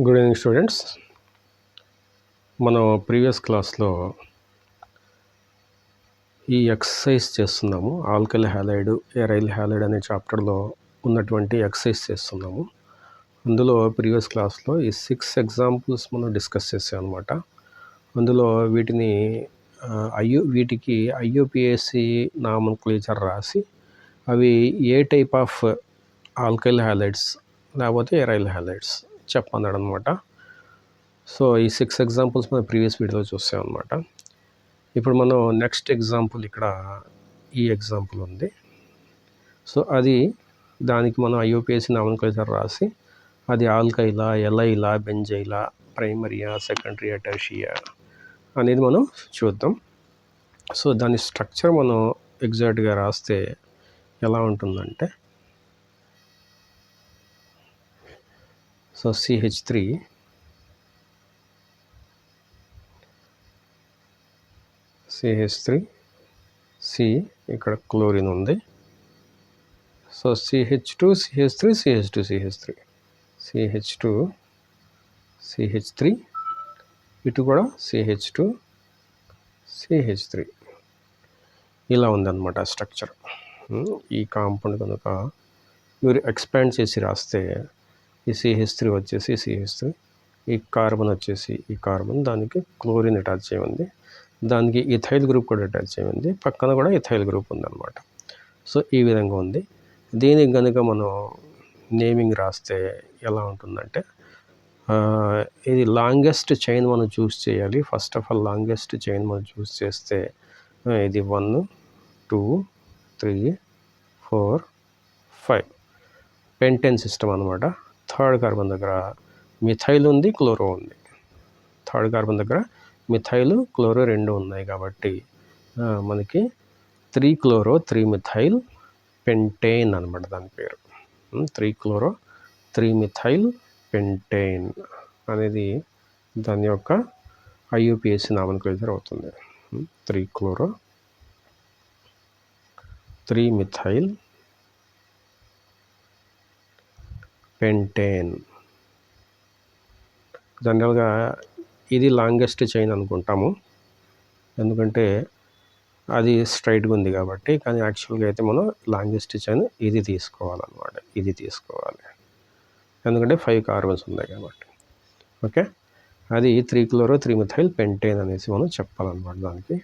Good evening students. మనం previous క్లాస్లో ఈ ఎక్సర్సైజ్ చేస్తున్నాము. ఆల్కైల్ హ్యాలైడ్, ఎరైల్ హ్యాలైడ్ అనే చాప్టర్లో ఉన్నటువంటి ఎక్సర్సైజ్ చేస్తున్నాము. అందులో ప్రీవియస్ క్లాస్లో ఈ 6 ఎగ్జాంపుల్స్ మనం డిస్కస్ చేసాం అనమాట. అందులో వీటికి ఐయుపిఏసి నామన్క్లేచర్ రాసి అవి ఏ టైప్ ఆఫ్ ఆల్కైల్ హ్యాలైడ్స్ లేకపోతే ఎరైల్ హ్యాలైడ్స్ చెప్పన్నాడు అనమాట. సో ఈ 6 ఎగ్జాంపుల్స్ మనం ప్రీవియస్ వీడియోలో చూసాం అనమాట. ఇప్పుడు మనం నెక్స్ట్ ఎగ్జాంపుల్ ఇక్కడ ఈ ఎగ్జాంపుల్ ఉంది. సో దానికి మనం ఐయుపిఏసి నామన్క్లేచర్ రాసి అది ఆల్కైలా, ఎలైలా, బెంజైలా, ప్రైమరియా, సెకండరీయా, టెర్షియా అనేది మనం చూద్దాం. సో దాని స్ట్రక్చర్ మనం ఎగ్జాక్ట్గా రాస్తే ఎలా ఉంటుందంటే, సో CH3 C, ఇక్కడ క్లోరిన్ ఉంది. So CH2 CH3 CH2 CH3 CH2 CH3, ఇటు కూడా CH2 CH3 ఇలా ఉందన్నమాట స్ట్రక్చర్. ఈ కాంపౌండ్ కనుక మీరు ఎక్స్పాండ్ చేసి రాస్తే ఈ CH3 వచ్చేసి CH3, ఈ కార్బన్ వచ్చేసి ఈ కార్బన్, దానికి క్లోరిన్ అటాచ్ అయి ఉంది, దానికి ఇథైల్ గ్రూప్ కూడా అటాచ్ అయి ఉంది, పక్కన కూడా ఇథైల్ గ్రూప్ ఉందన్నమాట. సో ఈ విధంగా ఉంది. దీనికి కనుక మనం నేమింగ్ రాస్తే ఎలా ఉంటుందంటే, ఇది లాంగెస్ట్ చైన్ మనం చూస్ చేయాలి. First of all longest chain మనం చూస్ చేస్తే ఇది 1 2 3 4 5 పెంటెన్ సిస్టమ్ అనమాట. థర్డ్ కార్బన్ దగ్గర మిథైల్ ఉంది, క్లోరో ఉంది. థర్డ్ కార్బన్ దగ్గర మిథైల్, క్లోరో రెండు ఉన్నాయి కాబట్టి మనకి 3 క్లోరో 3 మిథైల్ పెంటేన్ అనమాట దాని పేరు. 3 క్లోరో 3 మిథైల్ పెంటేన్ అనేది దాని యొక్క ఐయుపిఏసి నామన్క్లేచర్ అవుతుంది. 3 క్లోరో 3 మిథైల్ పెంటేన్. జనరల్గా ఇది లాంగెస్ట్ చైన్ అనుకుంటాము, ఎందుకంటే అది స్ట్రైట్గా ఉంది కాబట్టి. కానీ యాక్చువల్గా అయితే మనం లాంగెస్ట్ చైన్ ఇది తీసుకోవాలన్నమాట. ఇది తీసుకోవాలి, ఎందుకంటే 5 కార్బన్స్ ఉన్నాయి కాబట్టి. ఓకే, అది 3 క్లోరో 3 మిథైల్ పెంటేన్ అనేసి మనం చెప్పాలన్నమాట దానికి.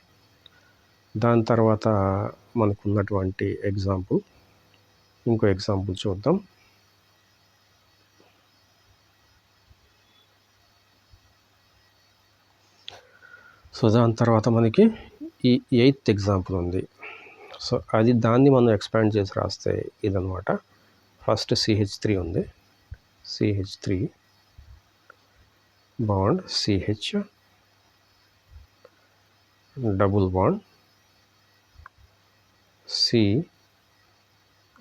దాని తర్వాత మనకు ఉన్నటువంటి ఇంకో ఎగ్జాంపుల్ చూద్దాం. సో దాని తర్వాత మనకి ఈ 8th ఎగ్జాంపుల్ ఉంది. సో దాన్ని మనం ఎక్స్పాండ్ చేసి రాస్తే ఇదనమాట. ఫస్ట్ CH3 ఉంది, CH3 bond CH, double bond C,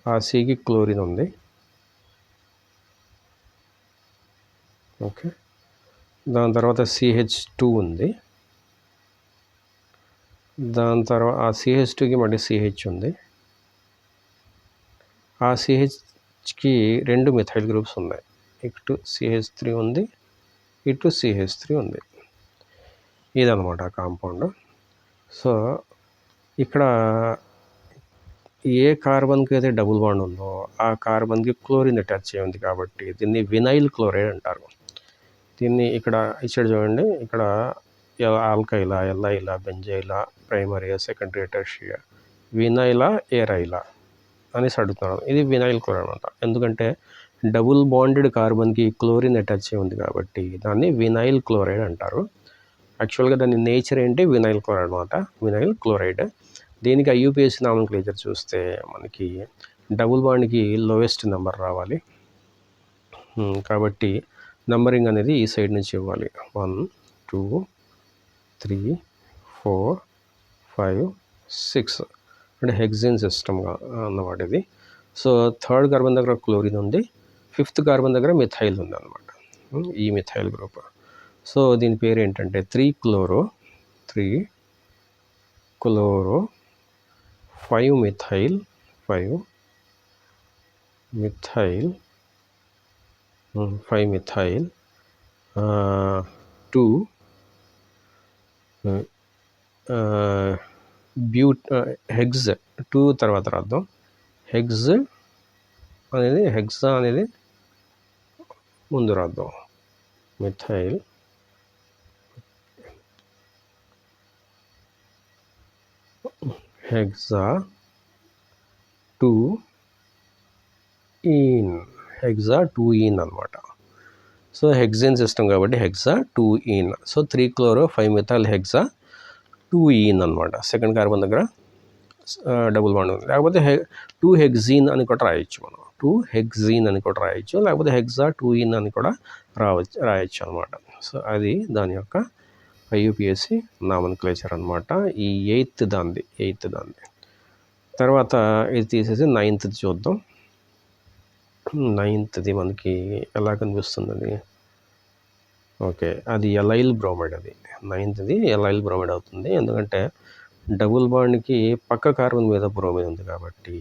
ఆ Cకి క్లోరిన్ ఉంది. ఓకే, దాని తర్వాత CH2 ఉంది. దాని తర్వాత ఆ CH2కి మళ్ళీ CH ఉంది. ఆ CHకి 2 మిథైల్ గ్రూప్స్ ఉన్నాయి. ఇటు CH3 ఉంది, ఇటు CH3 ఉంది. ఇదనమాట కాంపౌండ్. సో ఇక్కడ ఏ కార్బన్కి అయితే డబుల్ బాండ్ ఉందో ఆ కార్బన్కి క్లోరిన్ అటాచ్ అయి ఉంది కాబట్టి దీన్ని వినైల్ క్లోరైడ్ అంటారు. దీన్ని ఇక్కడ ఇచ్చాడు చూడండి, ఇక్కడ ఆల్కైలా, ఎలైలా, బెంజైలా, ప్రైమరియా, సెకండరీ, టెర్షియా, వినైలా, ఎరైలా అనేసి అడుగుతున్నాను. ఇది వినైల్ క్లోరైడ్ అనమాట, ఎందుకంటే డబుల్ బాండెడ్ కార్బన్కి క్లోరిన్ అటాచ్ అయి ఉంది కాబట్టి దాన్ని వినైల్ క్లోరైడ్ అంటారు. యాక్చువల్గా దాని నేచర్ ఏంటి? వినైల్ క్లోరైడ్ అనమాట, వినైల్ క్లోరైడ్. దీనికి ఐయుపిఏసి నామన్క్లేచర్ చూస్తే మనకి డబుల్ బాండ్కి లోయెస్ట్ నెంబర్ రావాలి కాబట్టి నంబరింగ్ అనేది ఈ సైడ్ నుంచి ఇవ్వాలి. 1 2 3 4 5 6 అంటే హెక్సేన్ సిస్టమ్గా అన్నమాట ఇది. సో థర్డ్ కార్బన్ దగ్గర క్లోరిన్ ఉంది, 5th కార్బన్ దగ్గర మిథైల్ ఉంది అనమాట, ఈ మిథైల్ గ్రూప్. సో దీని పేరు ఏంటంటే 3 క్లోరో 5 మిథైల్ 2 హెగ్జ్ 2 తర్వాత రాద్దాం. హెగ్జ్ అనేది హెగ్జా అనేది ముందు రాద్దాం. మిథైల్ హెగ్జా 2 ఈన్ హెగ్జా 2 ఈన్ అనమాట. సో హెగ్జేన్ సిస్టమ్ కాబట్టి హెగ్జా 2 ఈన్. సో 3-chloro-5-methyl హెగ్జా 2 ఈన్ అనమాట. సెకండ్ కార్బన్ దగ్గర డబుల్ బాండ్ ఉంది. లేకపోతే 2 హెగ్జీన్ అని కూడా రాయొచ్చు మనం. 2 హెగ్జీన్ అని కూడా రాయొచ్చు, లేకపోతే హెగ్జా 2 ఈన్ అని కూడా రాయొచ్చు అనమాట. సో అది దాని యొక్క IUPAC నామన్క్లేచర్ అనమాట. ఈ ఎయిత్ దాంది. తర్వాత ఇది తీసేసి 9th చూద్దాం. 9th మనకి ఎలా కనిపిస్తుంది అది? ఓకే, అది ఎలైల్ బ్రోమైడ్. అది 9th ఎలైల్ బ్రోమైడ్ అవుతుంది. ఎందుకంటే డబుల్ బాండ్కి పక్క కార్బన్ మీద బ్రోమైడ్ ఉంది కాబట్టి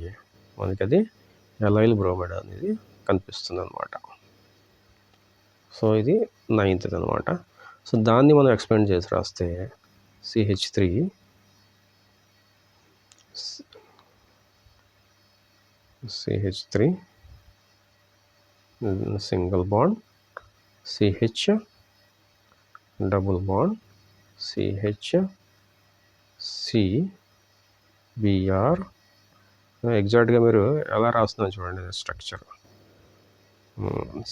మనకి అది ఎలైల్ బ్రోమైడ్ అనేది కనిపిస్తుంది అనమాట. సో ఇది 9th అనమాట. సో దాన్ని మనం ఎక్స్పెండ్ చేసి రాస్తే CH3 single bond, CH double bond, CH C Br. ఎగ్జాక్ట్గా మీరు ఎలా రాస్తున్నారు చూడండి స్ట్రక్చర్.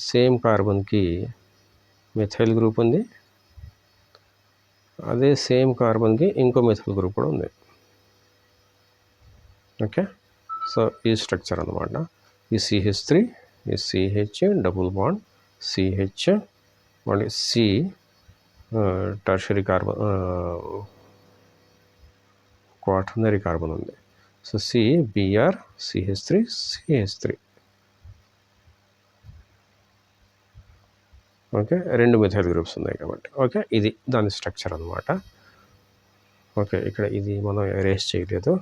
సేమ్ కార్బన్కి మిథైల్ గ్రూప్ ఉంది, అదే సేమ్ కార్బన్కి ఇంకో మిథైల్ గ్రూప్ కూడా ఉంది. ఓకే, సో ఈ స్ట్రక్చర్ అనమాట. ఈ CH3, ఈ CH డబుల్ బాండ్, CH మళ్ళీ C tertiary carbon, quaternary carbon ఉంది. So C Br CH3 CH3. Okay, 2 methyl groups ఉన్నాయి కాబట్టి. ఓకే, ఇది దాని స్ట్రక్చర్ అనమాట. ఓకే, ఇక్కడ ఇది మనం ఎరేస్ చేయలేదు.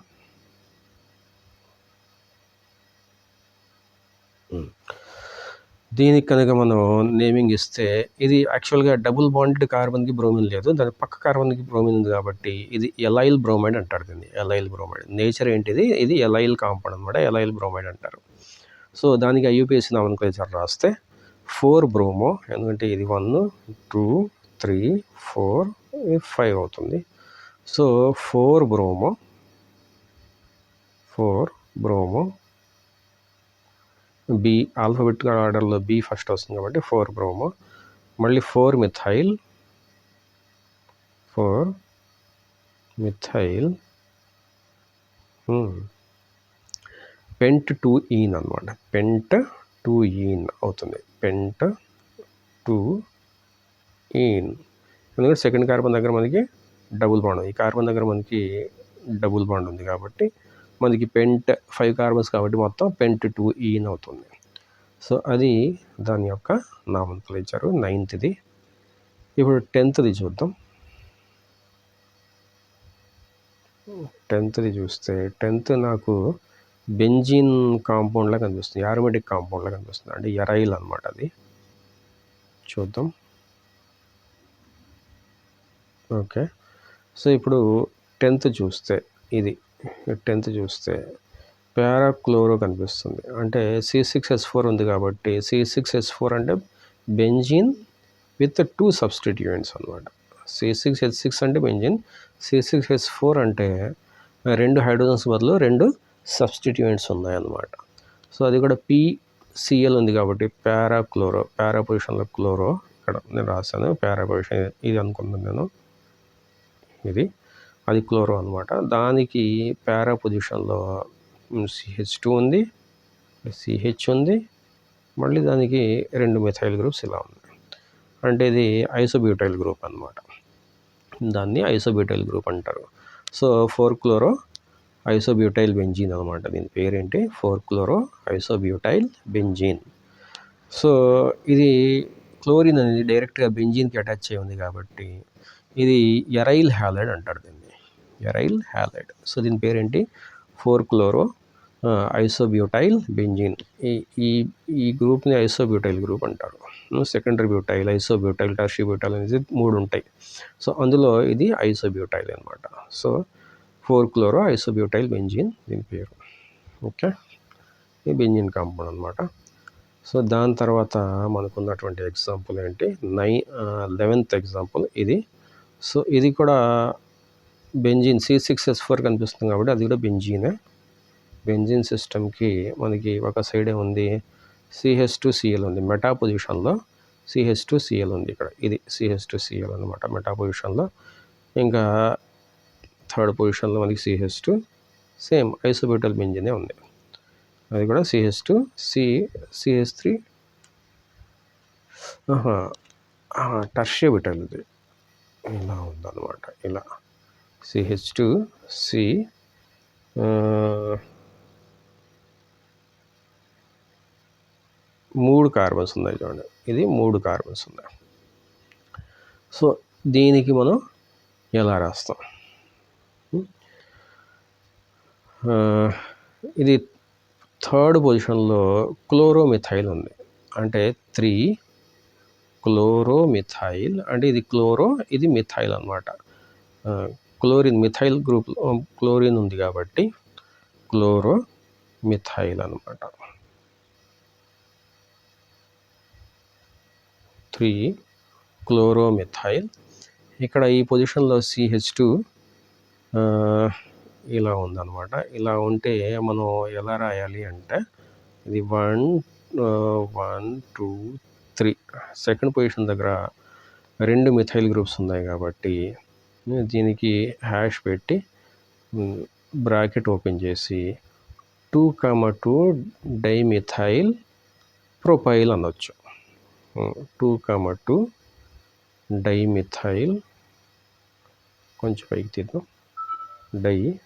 దీనికి కనుక మనం నేమింగ్ ఇస్తే ఇది యాక్చువల్గా డబుల్ బాండెడ్ కార్బన్కి బ్రోమిన్ లేదు, దాని పక్క కార్బన్కి బ్రోమిన్ ఉంది కాబట్టి ఇది ఎలైల్ బ్రోమైడ్ అంటారు. దీన్ని ఎలైల్ బ్రోమైడ్ నేచర్ ఏంటిది? ఇది ఎలైల్ కాంపౌండ్ అనమాట, ఎలైల్ బ్రోమైడ్ అంటారు. సో దానికి IUPAC నామన్క్లేచర్ రాస్తే 4 బ్రోమో, ఎందుకంటే ఇది 1 2 3 4 5 అవుతుంది. సో 4 బ్రోమో B ఆల్ఫాబెటిక్ ఆర్డర్లో B ఫస్ట్ వస్తుంది కాబట్టి 4 బ్రోమో, మళ్ళీ 4 మిథైల్ పెంట్ 2 ఈన్ అనమాట. పెంట్ 2 ఈన్ అవుతుంది. పెంట్ 2 ఈన్, ఎందుకంటే సెకండ్ కార్బన్ దగ్గర మనకి డబుల్ బాండ్ ఉంది, ఈ కార్బన్ దగ్గర మనకి డబుల్ బాండ్ ఉంది కాబట్టి మనకి పెంట్ 5 కార్బన్స్ కాబట్టి మొత్తం పెంట్ 2 ఈన్ అవుతుంది. సో అది దాని యొక్క నామన్క్లేచరు 9th. ఇప్పుడు 10th చూద్దాం. 10th చూస్తే 10th నాకు బెంజీన్ కాంపౌండ్లా కనిపిస్తుంది, యారోమేటిక్ కాంపౌండ్లా కనిపిస్తుంది, అంటే ఎరైల్ అనమాట. అది చూద్దాం. ఓకే, సో ఇప్పుడు 10th చూస్తే ఇది 10th చూస్తే పారాక్లోరో కనిపిస్తుంది, అంటే C6H4 ఉంది కాబట్టి C6H4 అంటే బెంజీన్ విత్ 2 సబ్స్టిట్యూయెంట్స్ అనమాట. C6H6 అంటే బెంజీన్, C6H4 అంటే 2 హైడ్రోజన్స్ బదులు 2 సబ్స్టిట్యూయెంట్స్ ఉన్నాయన్నమాట. సో అది కూడా PCl ఉంది కాబట్టి పారాక్లోరో, పారా పొజిషన్లో క్లోరో, ఇక్కడ నేను రాశాను పారా పొజిషన్ ఇది అనుకున్నాను నేను, అది క్లోరో అనమాట. దానికి పారా పొజిషన్లో CH2 ఉంది, CH ఉంది, మళ్ళీ దానికి 2 మిథైల్ గ్రూప్స్ ఇలా ఉన్నాయి, అంటే ఇది ఐసోబ్యూటైల్ గ్రూప్ అనమాట. దాన్ని ఐసోబ్యూటైల్ గ్రూప్ అంటారు. సో 4-chloro ఐసోబ్యూటైల్ బెంజీన్ అనమాట. దీని పేరేంటి? 4-chloro isobutyl benzene. సో ఇది క్లోరిన్ అనేది డైరెక్ట్గా బెంజీన్కి అటాచ్ అయి ఉంది కాబట్టి ఇది ఎరైల్ హ్యాలైడ్ అంటారు దీన్ని, ఎరైల్ హ్యాలైడ్. సో దీని పేరేంటి? 4-chloro isobutyl benzene. ఈ గ్రూప్ని ఐసోబ్యూటైల్ గ్రూప్ అంటారు. సెకండరీ బ్యూటైల్, ఐసోబ్యూటైల్, టర్షిబ్యూటైల్ అనేది 3 ఉంటాయి. సో అందులో ఇది ఐసోబ్యూటైల్ అనమాట. సో 4-క్లోరో ఐసోబ్యూటైల్ బెంజీన్ దీని పేరు. ఓకే, ఈ బెంజీన్ కాంపౌండ్ అనమాట. సో దాని తర్వాత మనకున్నటువంటి ఎగ్జాంపుల్ ఏంటి, 11th ఎగ్జాంపుల్ ఇది. సో ఇది కూడా బెంజీన్ C6H4 కనిపిస్తుంది కాబట్టి అది కూడా బెంజీనే. బెంజీన్ సిస్టమ్కి మనకి ఒక సైడ్ ఏముంది, CH2Cl ఉంది మెటా పొజిషన్లో, CH2Cl ఉంది ఇక్కడ, ఇది CH2Cl అనమాట మెటా పొజిషన్లో. ఇంకా థర్డ్ పొజిషన్లో మనకి CH2, సేమ్ ఐసోబ్యూటైల్ బెంజీనే ఉంది, అది కూడా CH2, CH3 టర్షిబ్యూటైల్ ఇది ఇలా ఉందన్నమాట. ఇలా CH2C 3 కార్బన్స్ ఉన్నాయి చూడండి, ఇది 3 కార్బన్స్ ఉన్నాయి. సో దీనికి మనం ఎలా రాస్తాం, ఇది థర్డ్ పొజిషన్లో క్లోరోమిథైల్ ఉంది, అంటే 3-క్లోరోమిథైల్, అంటే ఇది క్లోరో ఇది మిథైల్ అనమాట. క్లోరిన్ మిథైల్ గ్రూప్ క్లోరిన్ ఉంది కాబట్టి క్లోరోమిథైల్ అనమాట. 3-క్లోరోమిథైల్. ఇక్కడ ఈ పొజిషన్లో CH2 ఇలా ఉందన్నమాట. ఇలా ఉంటే మనం ఎలా రాయాలి అంటే ఇది 1, 2, 3 సెకండ్ పొజిషన్ దగ్గర 2 మిథైల్ గ్రూప్స్ ఉన్నాయి కాబట్టి దీనికి హ్యాష్ పెట్టి బ్రాకెట్ ఓపెన్ చేసి 2,2 డైమిథైల్ ప్రొపైల్ అనొచ్చు. 2,2 డైమిథైల్, కొంచెం పైకి తీద్దాం, డైమిథైల్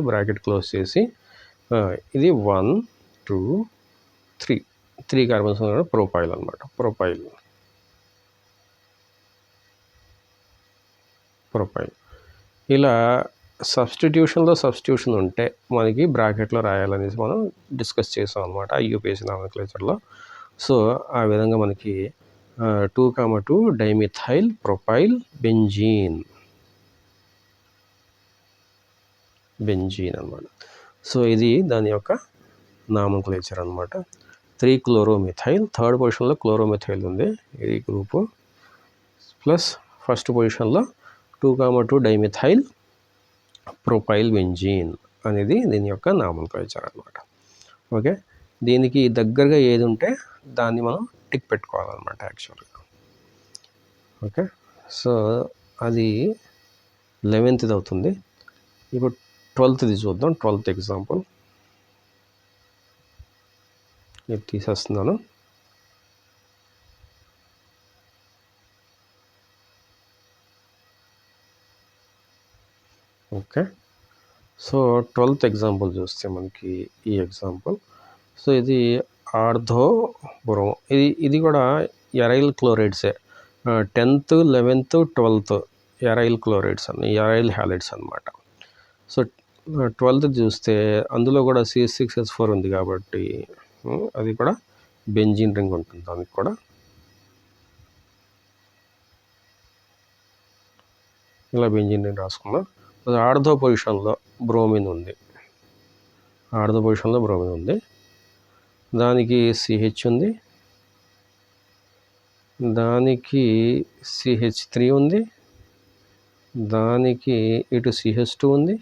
బ్రాకెట్ క్లోజ్ చేసి ఇది 1, 2, 3 కార్బన్స్ ప్రొపైల్ అనమాట. ప్రొపైల్ ఇలా సబ్స్టిట్యూషన్ ఉంటే మనకి బ్రాకెట్లో రాయాలనేసి మనం డిస్కస్ చేసాం అనమాట యూపీఎస్సీ నామెన్క్లేచర్లో. సో ఆ విధంగా మనకి 2,2 డైమిథైల్ ప్రొపైల్ బెంజీన్ అనమాట. సో ఇది దాని యొక్క నామెన్క్లేచర్ అనమాట. 3-క్లోరోమిథైల్, థర్డ్ పొజిషన్లో క్లోరోమిథైల్ ఉంది ఈ గ్రూపు, ప్లస్ ఫస్ట్ పొజిషన్లో 2,2 డైమిథైల్ ప్రొపైల్ బెంజీన్ అనేది దీని యొక్క నామెన్క్లేచర్ అనమాట. ఓకే, దీనికి దగ్గరగా ఏది ఉంటే దాన్ని మనం టిక్ పెట్టుకోవాలన్నమాట యాక్చువల్గా. ఓకే, సో అది 11th అవుతుంది. ఇప్పుడు 12th చూద్దాం. 12th ఎగ్జాంపుల్ ఇది తీసేస్తున్నాను. ఓకే, సో 12th ఎగ్జాంపుల్ చూస్తే మనకి ఈ ఎగ్జాంపుల్, సో ఇది ఆర్థోబ్రోమో, ఇది కూడా ఎరైల్ క్లోరైడ్సే. 10th, 11th, 12th aryl chlorides aryl halides అనమాట. సో 12th చూస్తే అందులో కూడా C6H4 ఉంది కాబట్టి అది కూడా బెంజీన్ రింగ్ ఉంటుంది, దానికి కూడా ఇలా బెంజీన్ రింగ్ రాసుకున్నాం. ఆర్థో పొజిషన్లో బ్రోమిన్ ఉంది, దానికి CH ఉంది, దానికి CH3 ఉంది, దానికి ఇటు CH2 ఉంది,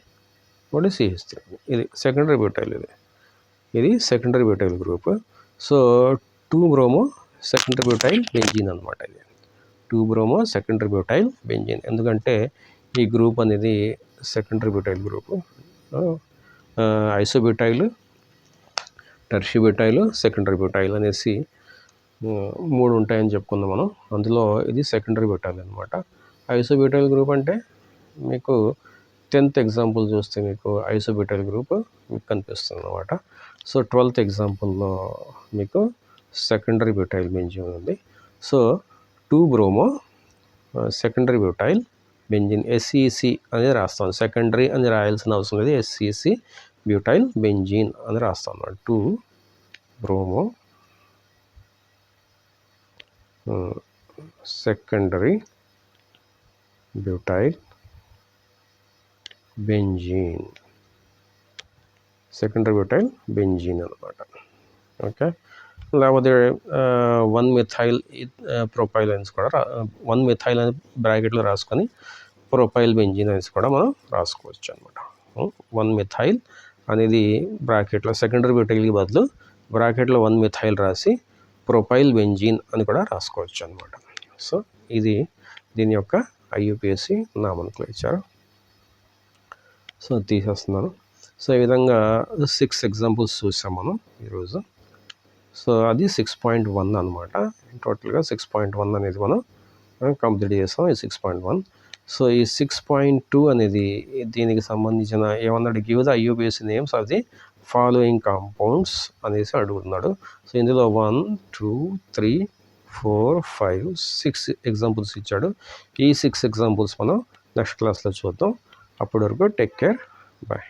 ఒకటి CH3 ఉంది. ఇది సెకండరీ బ్యూటైల్, ఇది secondary butyl group. So two bromo secondary butyl benzene అనమాట. ఇది 2-బ్రోమో సెకండరీ బ్యూటైల్ బెంజీన్, ఎందుకంటే ఈ గ్రూప్ అనేది secondary butyl group. Isobutyl, tert butyl, secondary butyl అనేసి 3 ఉంటాయని చెప్పుకుందాం మనం. అందులో ఇది సెకండరీ బ్యూటైల్ అనమాట. ఐసోబ్యూటైల్ గ్రూప్ అంటే మీకు 10th ఎగ్జాంపుల్ చూస్తే మీకు ఐసోబ్యూటైల్ గ్రూప్ మీకు కనిపిస్తుంది అనమాట. సో 12th ఎగ్జాంపుల్లో మీకు సెకండరీ బ్యూటైల్ బెంజీన్ ఉంది. So two bromo secondary butyl benzene SEC అనేది రాస్తాం, సెకండరీ అని రాయాల్సిన అవసరం లేదు, SEC బ్యూటైల్ బెంజీన్ అని రాస్తాం అన్నమాట. Two bromo secondary butyl benzene, secondary butyl benzene అనమాట. ఓకే, లేకపోతే 1-మిథైల్ ప్రొపైల్ అనేసి కూడా 1-మిథైల్ అని బ్రాకెట్లో రాసుకొని ప్రొపైల్ బెంజీన్ అనేసి కూడా మనం రాసుకోవచ్చు అనమాట. 1-మిథైల్ అనేది బ్రాకెట్లో సెకండరీ బ్యూటైల్కి బదులు బ్రాకెట్లో 1-మిథైల్ రాసి ప్రొపైల్ బెంజీన్ అని కూడా రాసుకోవచ్చు అనమాట. సో ఇది దీని యొక్క IUPAC నామన్క్లేచర్. సో తీసేస్తున్నాను. సో ఈ విధంగా 6 ఎగ్జాంపుల్స్ చూసాం మనం ఈరోజు. సో అది 6.1 అనమాట. టోటల్గా 6.1 అనేది మనం కంప్లీట్ చేస్తాం. ఈ 6.1. సో ఈ 6.2 అనేది దీనికి సంబంధించిన ఏమన్నాడు, give the IUPAC names of the following compounds అనేసి అడుగుతున్నాడు. సో ఇందులో 1, 2, 3, 4, 5, 6 ఎగ్జాంపుల్స్ ఇచ్చాడు. ఈ 6 ఎగ్జాంపుల్స్ మనం నెక్స్ట్ క్లాస్లో చూద్దాం. అప్పటి వరకు టేక్ కేర్, బాయ్.